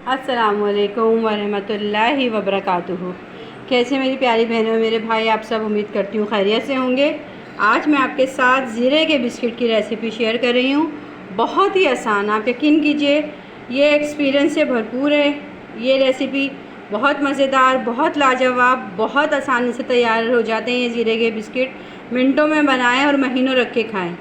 अस्सलामुअलैकुम वरहमतुल्लाहि वबरकातुहू। कैसे मेरी प्यारी बहनों मेरे भाई, आप सब उम्मीद करती हूँ खैरियत से होंगे। आज मैं आपके साथ ज़ीरे के बिस्किट की रेसिपी शेयर कर रही हूँ। बहुत ही आसान, आप यकीन कीजिए ये एक्सपीरियंस से भरपूर है। ये रेसिपी बहुत मज़ेदार, बहुत लाजवाब, बहुत आसानी से तैयार हो जाते हैं ये ज़ीरे के बिस्किट। मिनटों में बनाएं और महीनों रख के खाएँ,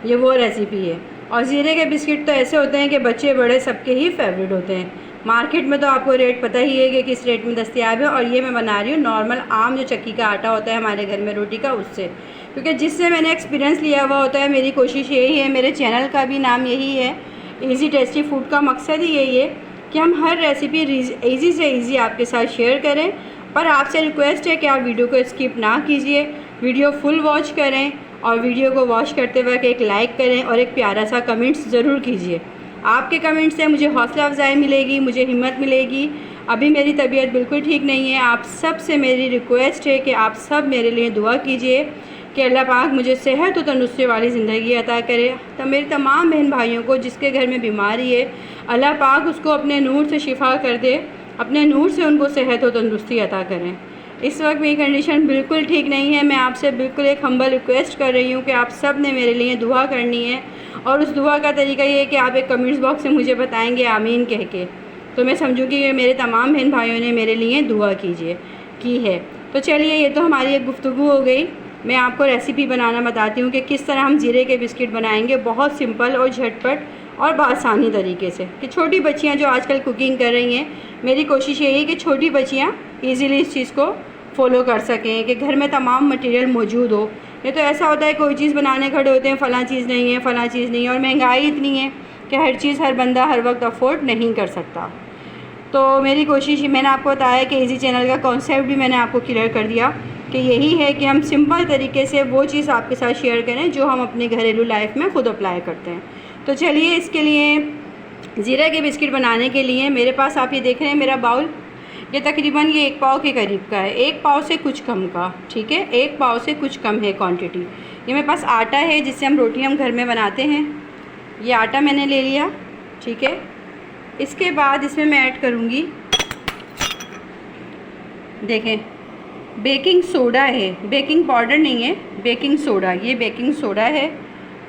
ये वो रेसिपी है। और ज़ीरे के बिस्किट तो ऐसे होते हैं कि बच्चे बड़े सबके ही फेवरेट होते हैं। मार्केट में तो आपको रेट पता ही है कि किस रेट में दस्तियाब है। और ये मैं बना रही हूँ नॉर्मल आम जो चक्की का आटा होता है हमारे घर में रोटी का, उससे, क्योंकि जिससे मैंने एक्सपीरियंस लिया हुआ होता है। मेरी कोशिश यही है, मेरे चैनल का भी नाम यही है, ईज़ी टेस्टी फूड का मकसद ही यही है कि हम हर रेसिपी ईज़ी से ईज़ी आपके साथ शेयर करें। पर आपसे रिक्वेस्ट है कि आप वीडियो को स्किप ना कीजिए, वीडियो फुल वॉच करें और वीडियो को वॉच करते वक्त एक लाइक करें और एक प्यारा सा कमेंट्स ज़रूर कीजिए। आपके कमेंट से मुझे हौसला अफजाई मिलेगी, मुझे हिम्मत मिलेगी। अभी मेरी तबीयत बिल्कुल ठीक नहीं है। आप सब से मेरी रिक्वेस्ट है कि आप सब मेरे लिए दुआ कीजिए कि अल्लाह पाक मुझे सेहत और तंदुरुस्ती वाली ज़िंदगी अता करे। तो मेरे तमाम बहन भाइयों को जिसके घर में बीमारी है, अल्लाह पाक उसको अपने नूर से शिफा कर दे, अपने नूर से उनको सेहत और तंदुरुस्ती अता करें। इस वक्त मेरी कंडीशन बिल्कुल ठीक नहीं है। मैं आपसे बिल्कुल एक हम्बल रिक्वेस्ट कर रही हूँ कि आप सब ने मेरे लिए दुआ करनी है। और उस दुआ का तरीका ये है कि आप एक कमेंट्स बॉक्स में मुझे बताएंगे आमीन कह के, तो मैं समझूँगी कि मेरे तमाम बहन भाइयों ने मेरे लिए दुआ की है। तो चलिए, ये तो हमारी एक गुफ्तगू हो गई। मैं आपको रेसिपी बनाना बताती हूँ कि किस तरह हम ज़ीरे के बिस्किट बनाएंगे, बहुत सिंपल और झटपट और बआसानी तरीके से। कि छोटी बच्चियाँ जो आजकल कुकिंग कर रही हैं, मेरी कोशिश यही है कि छोटी बच्चियाँ ईज़िली इस चीज़ को फॉलो कर सकें, कि घर में तमाम मटेरियल मौजूद हो। नहीं तो ऐसा होता है कोई चीज़ बनाने खड़े होते हैं, फ़लाँ चीज़ नहीं है, फ़लाँ चीज़ नहीं है, और महंगाई इतनी है कि हर चीज़ हर बंदा हर वक्त अफोर्ड नहीं कर सकता। तो मेरी कोशिश, मैंने आपको बताया कि इजी चैनल का कॉन्सेप्ट भी मैंने आपको क्लियर कर दिया कि यही है कि हम सिंपल तरीके से वो चीज़ आपके साथ शेयर करें जो हम अपनी घरेलू लाइफ में ख़ुद अप्लाई करते हैं। तो चलिए, इसके लिए ज़ीरा के बिस्किट बनाने के लिए मेरे पास, आप ये देख रहे हैं मेरा बाउल, ये तकरीबन ये 1 पाव के करीब का है, 1 पाव से कुछ कम का, ठीक है, 1 पाव से कुछ कम है क्वांटिटी। ये मेरे पास आटा है जिससे हम रोटी हम घर में बनाते हैं। ये आटा मैंने ले लिया, ठीक है। इसके बाद इसमें मैं ऐड करूँगी, देखें, बेकिंग सोडा है, बेकिंग पाउडर नहीं है, बेकिंग सोडा। ये बेकिंग सोडा है,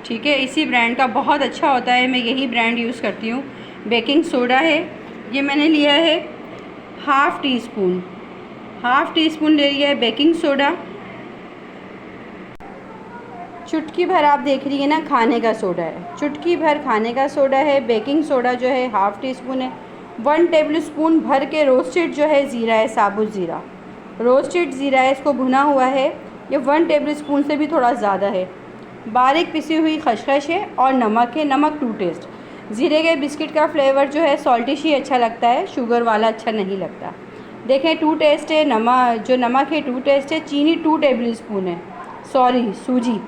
ठीक है। इसी ब्रांड का बहुत अच्छा होता है, मैं यही ब्रांड यूज़ करती हूँ। बेकिंग सोडा है, ये मैंने लिया है हाफ़ टी स्पून ले लिया है बेकिंग सोडा। चुटकी भर, आप देख रही है ना, खाने का सोडा है, चुटकी भर खाने का सोडा है। बेकिंग सोडा जो है हाफ़ टी स्पून है। 1 टेबल स्पून भर के रोस्टेड जो है ज़ीरा है, साबुत ज़ीरा, रोस्टेड ज़ीरा है, इसको भुना हुआ है। ये 1 टेबल स्पून से भी थोड़ा ज़्यादा है। बारीक पिसी हुई खसखस है और नमक है, नमक टू टेस्ट। ज़ीरे के बिस्किट का फ्लेवर जो है सॉल्टिश ही अच्छा लगता है, शुगर वाला अच्छा नहीं लगता। देखें, 2 टेस्ट है, नमक है 2 टेस्ट है। चीनी 2 टेबल स्पून है, सॉरी सूजी,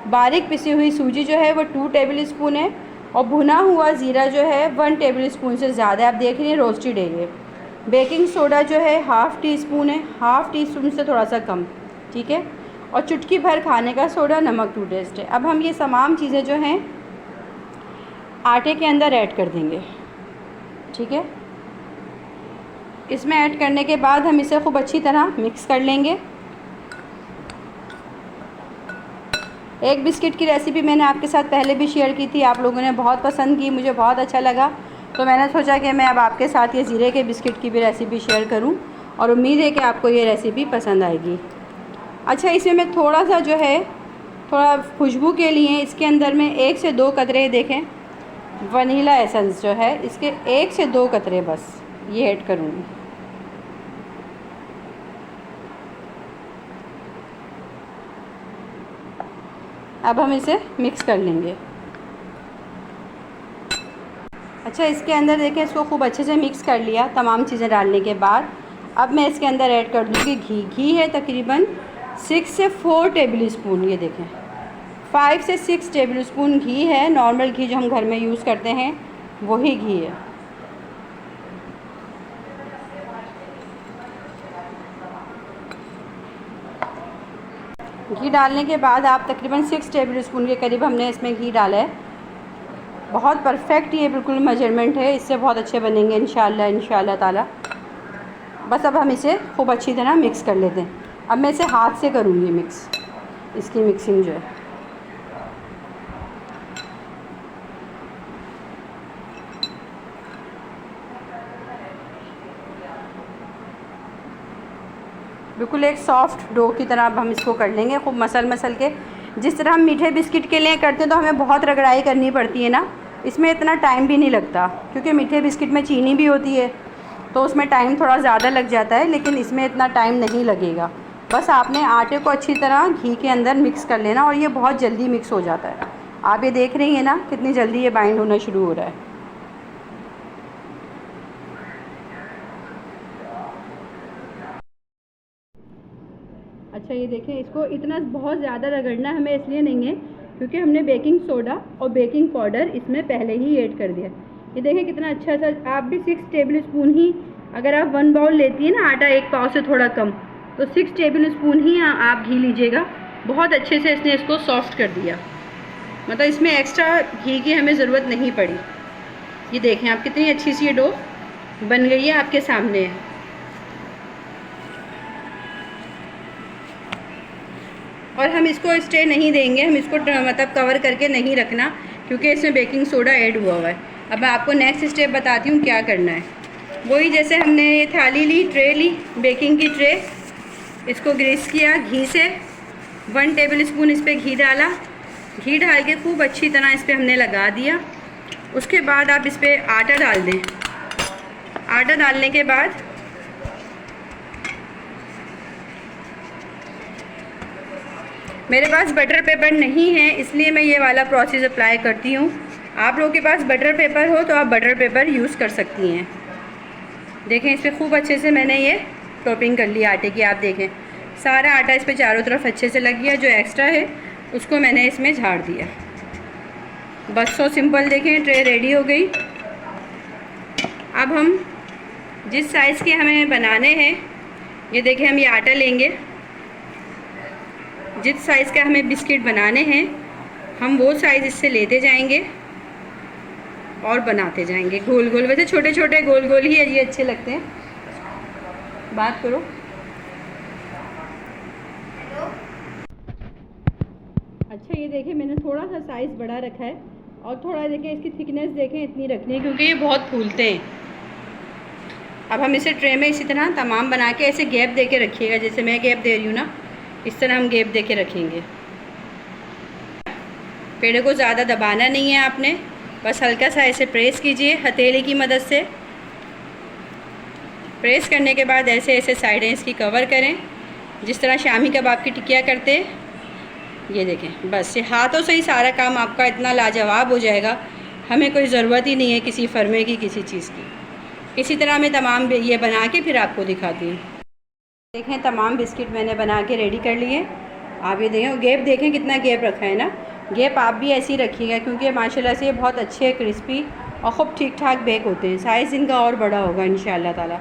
बारीक पिसी हुई सूजी जो है वो 2 टेबल स्पून है। और भुना हुआ ज़ीरा जो है 1 टेबल स्पून से ज़्यादा, आप देख रही हैं रोस्टेड है ये। बेकिंग सोडा जो है हाफ़ टी स्पून है, हाफ़ टी स्पून से थोड़ा सा कम, ठीक है। और चुटकी भर खाने का सोडा, नमक टू टेस्ट है। अब हम ये तमाम चीज़ें जो हैं आटे के अंदर ऐड कर देंगे, ठीक है। इसमें ऐड करने के बाद हम इसे खूब अच्छी तरह मिक्स कर लेंगे। एक बिस्किट की रेसिपी मैंने आपके साथ पहले भी शेयर की थी, आप लोगों ने बहुत पसंद की, मुझे बहुत अच्छा लगा। तो मैंने सोचा कि मैं अब आपके साथ ये ज़ीरे के बिस्किट की भी रेसिपी शेयर करूं, और उम्मीद है कि आपको ये रेसिपी पसंद आएगी। अच्छा, इसमें मैं थोड़ा सा जो है, थोड़ा खुशबू के लिए इसके अंदर में 1 से 2 कतरे, देखें, वनीला एसेंस जो है, इसके 1 से 2 कतरे बस ये ऐड करूँगी। अब हम इसे मिक्स कर लेंगे। अच्छा, इसके अंदर देखें, इसको खूब अच्छे से मिक्स कर लिया तमाम चीज़ें डालने के बाद। अब मैं इसके अंदर ऐड कर दूँगी घी है तकरीबन 6 से 4 टेबल स्पून, ये देखें 5 से 6 टेबल स्पून घी है। नॉर्मल घी जो हम घर में यूज़ करते हैं वही घी है। घी डालने के बाद आप तकरीबन 6 टेबल स्पून के करीब हमने इसमें घी डाला है। बहुत परफेक्ट ये बिल्कुल मेजरमेंट है, इससे बहुत अच्छे बनेंगे इंशाल्लाह ताला। बस अब हम इसे खूब अच्छी तरह मिक्स कर लेते हैं। अब मैं इसे हाथ से करूँगी मिक्स, इसकी मिक्सिंग जो है। बिल्कुल एक सॉफ्ट डो की तरह अब हम इसको कर लेंगे, खूब मसल के। जिस तरह हम मीठे बिस्किट के लिए करते हैं तो हमें बहुत रगड़ाई करनी पड़ती है ना, इसमें इतना टाइम भी नहीं लगता, क्योंकि मीठे बिस्किट में चीनी भी होती है तो उसमें टाइम थोड़ा ज़्यादा लग जाता है, लेकिन इसमें इतना टाइम नहीं लगेगा। बस आपने आटे को अच्छी तरह घी के अंदर मिक्स कर लेना, और ये बहुत जल्दी मिक्स हो जाता है। आप ये देख रही हैं ना कितनी जल्दी ये बाइंड होना शुरू हो रहा है। अच्छा ये देखें, इसको इतना बहुत ज़्यादा रगड़ना हमें इसलिए नहीं है क्योंकि हमने बेकिंग सोडा और बेकिंग पाउडर इसमें पहले ही ऐड कर दिया। ये देखें कितना अच्छा सा। आप भी 6 टेबल स्पून ही, अगर आप 1 बाउल लेती हैं ना आटा, 1 पाव से थोड़ा कम, तो 6 टेबल स्पून ही आप घी लीजिएगा। बहुत अच्छे से इसने इसको सॉफ्ट कर दिया, मतलब इसमें एक्स्ट्रा घी की हमें ज़रूरत नहीं पड़ी। ये देखें आप कितनी अच्छी सी ये डो बन गई है, आपके सामने है। और हम इसको स्टे नहीं देंगे, हम इसको मतलब कवर करके नहीं रखना, क्योंकि इसमें बेकिंग सोडा ऐड हुआ है। अब मैं आपको नेक्स्ट स्टेप बताती हूँ क्या करना है। वही जैसे हमने ये थाली ली, ट्रे ली, बेकिंग की ट्रे, इसको ग्रीस किया घी से, 1 टेबल स्पून इस पर घी डाला। घी डाल के खूब अच्छी तरह इस पर हमने लगा दिया। उसके बाद आप इस पर आटा डाल दें। आटा डालने के बाद मेरे पास बटर पेपर नहीं है, इसलिए मैं ये वाला प्रोसेस अप्लाई करती हूँ। आप लोगों के पास बटर पेपर हो तो आप बटर पेपर यूज़ कर सकती हैं। देखें इस पर खूब अच्छे से मैंने ये टॉपिंग कर ली आटे की। आप देखें सारा आटा इस पर चारों तरफ अच्छे से लग गया। जो एक्स्ट्रा है उसको मैंने इसमें झाड़ दिया। बस सो सिंपल। देखें ट्रे रेडी हो गई। अब हम जिस साइज़ के हमें बनाने हैं, ये देखें हम ये आटा लेंगे, जिस साइज़ का हमें बिस्किट बनाने हैं हम वो साइज़ इससे लेते जाएंगे और बनाते जाएंगे गोल गोल। वैसे छोटे छोटे गोल गोल ही ये अच्छे लगते हैं। बात करो। अच्छा ये देखें मैंने थोड़ा सा साइज़ बड़ा रखा है, और थोड़ा देखें इसकी थिकनेस देखें इतनी रखनी है, क्योंकि ये बहुत फूलते हैं। अब हम इसे ट्रे में इसी तरह तमाम बना के ऐसे गैप दे के रखिएगा, जैसे मैं गैप दे रही हूँ ना, इस तरह हम गैप दे के रखेंगे। पेड़े को ज़्यादा दबाना नहीं है आपने, बस हल्का सा ऐसे प्रेस कीजिए हथेली की मदद से। प्रेस करने के बाद ऐसे ऐसे साइडें इसकी कवर करें, जिस तरह शामी कबाब की टिकिया करते। ये देखें बस ये हाथों से ही सारा काम आपका इतना लाजवाब हो जाएगा, हमें कोई ज़रूरत ही नहीं है किसी फर्मे की, किसी चीज़ की। इसी तरह मैं तमाम ये बना के फिर आपको दिखाती हूँ। देखें तमाम बिस्किट मैंने बना के रेडी कर लिए। आप ये देखें, गैप देखें कितना गैप रखा है ना। गैप आप भी ऐसे ही रखिएगा, क्योंकि माशाल्लाह से ये बहुत अच्छे क्रिस्पी और खूब ठीक ठाक बेक होते हैं। साइज़ इनका और बड़ा होगा इंशाल्लाह ताला।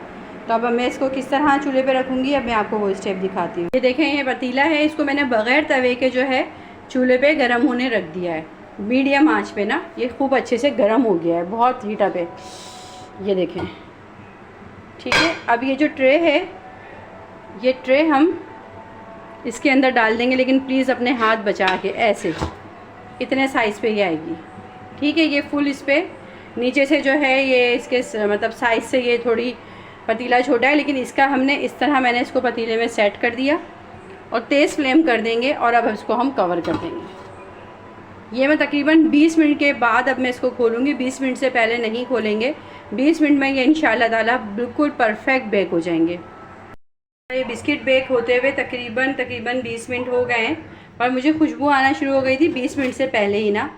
तो अब मैं इसको किस तरह चूल्हे पे रखूँगी, अब मैं आपको वो स्टेप दिखाती हूँ। ये देखें ये पतीला है, इसको मैंने बग़ैर तवे के जो है चूल्हे पे गर्म होने रख दिया है, मीडियम आँच पे ना। ये खूब अच्छे से गर्म हो गया है, बहुत हीट पे। ये देखें ठीक है। अब ये जो ट्रे है, ये ट्रे हम इसके अंदर डाल देंगे, लेकिन प्लीज़ अपने हाथ बचा के, ऐसे इतने साइज़ पे ही आएगी। ठीक है। ये फुल इस पर नीचे से जो है ये इसके मतलब साइज़ से ये थोड़ी पतीला छोटा है, लेकिन इसका हमने इस तरह मैंने इसको पतीले में सेट कर दिया और तेज़ फ्लेम कर देंगे। और अब इसको हम कवर कर देंगे। ये मैं तकरीबन 20 मिनट के बाद अब मैं इसको खोलूँगी। 20 मिनट से पहले नहीं खोलेंगे। 20 मिनट में ये इंशाल्लाह ताला बिल्कुल परफेक्ट बेक हो जाएंगे। ये बिस्किट बेक होते हुए तकरीबन 20 मिनट हो गए हैं, और मुझे खुशबू आना शुरू हो गई थी 20 मिनट से पहले ही ना।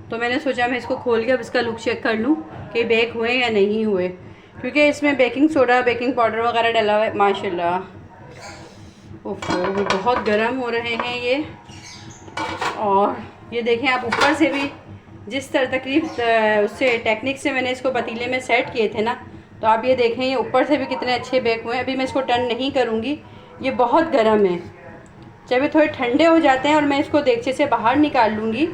तो मैंने सोचा मैं इसको खोल के अब इसका लुक चेक कर लूँ कि बेक हुए या नहीं हुए, क्योंकि इसमें बेकिंग सोडा बेकिंग पाउडर वगैरह डला हुआ है। माशाल्लाह ओहो बहुत गर्म हो रहे हैं ये। और ये देखें आप ऊपर से भी जिस तरह तकरीब उससे टेक्निक से मैंने इसको पतीले में सेट किए थे ना, तो आप ये देखें ये ऊपर से भी कितने अच्छे बेक हुए हैं। अभी मैं इसको टर्न नहीं करूँगी, ये बहुत गर्म है। जब ये थोड़े ठंडे हो जाते हैं और मैं इसको देगचे से बाहर निकाल लूँगी,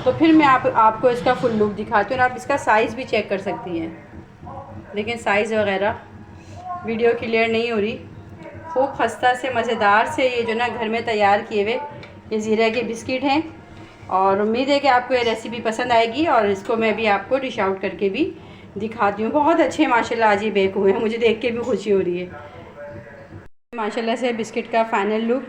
तो फिर मैं आपको इसका फुल लुक दिखाती हूँ और आप इसका साइज़ भी चेक कर सकती हैं। लेकिन साइज़ वगैरह वीडियो क्लियर नहीं हो रही। खूब खस्ता से मज़ेदार से ये जो ना घर में तैयार किए हुए ये ज़ीरा के बिस्किट हैं, और उम्मीद है कि आपको ये रेसिपी पसंद आएगी। और इसको मैं भी आपको डिश आउट करके भी दिखाती हूँ। बहुत अच्छे माशाल्लाह आज ये बेक हुए हैं, मुझे देख के भी खुशी हो रही है। माशाल्लाह से बिस्किट का फ़ाइनल लुक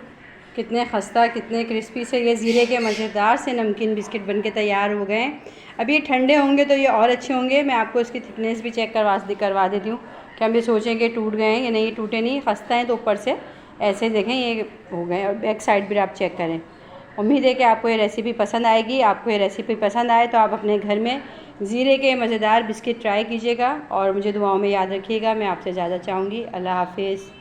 कितने खस्ता कितने क्रिस्पी से ये ज़ीरे के मज़ेदार से नमकीन बिस्किट बन के तैयार हो गए हैं। अब ये ठंडे होंगे तो ये और अच्छे होंगे। मैं आपको इसकी थिकनेस भी चेक करवा देती हूँ कि हम ये सोचें कि टूट गए हैं, या नहीं टूटे नहीं, खस्ता हैं तो ऊपर से ऐसे देखें ये हो गए। और बैक साइड भी आप चेक करें। उम्मीद है कि आपको ये रेसिपी पसंद आएगी। आपको ये रेसिपी पसंद आए तो आप अपने घर में ज़ीरे के मज़ेदार बिस्किट ट्राई कीजिएगा और मुझे दुआओं में याद रखिएगा। मैं आपसे ज़्यादा चाहूँगी। अल्लाह हाफिज़।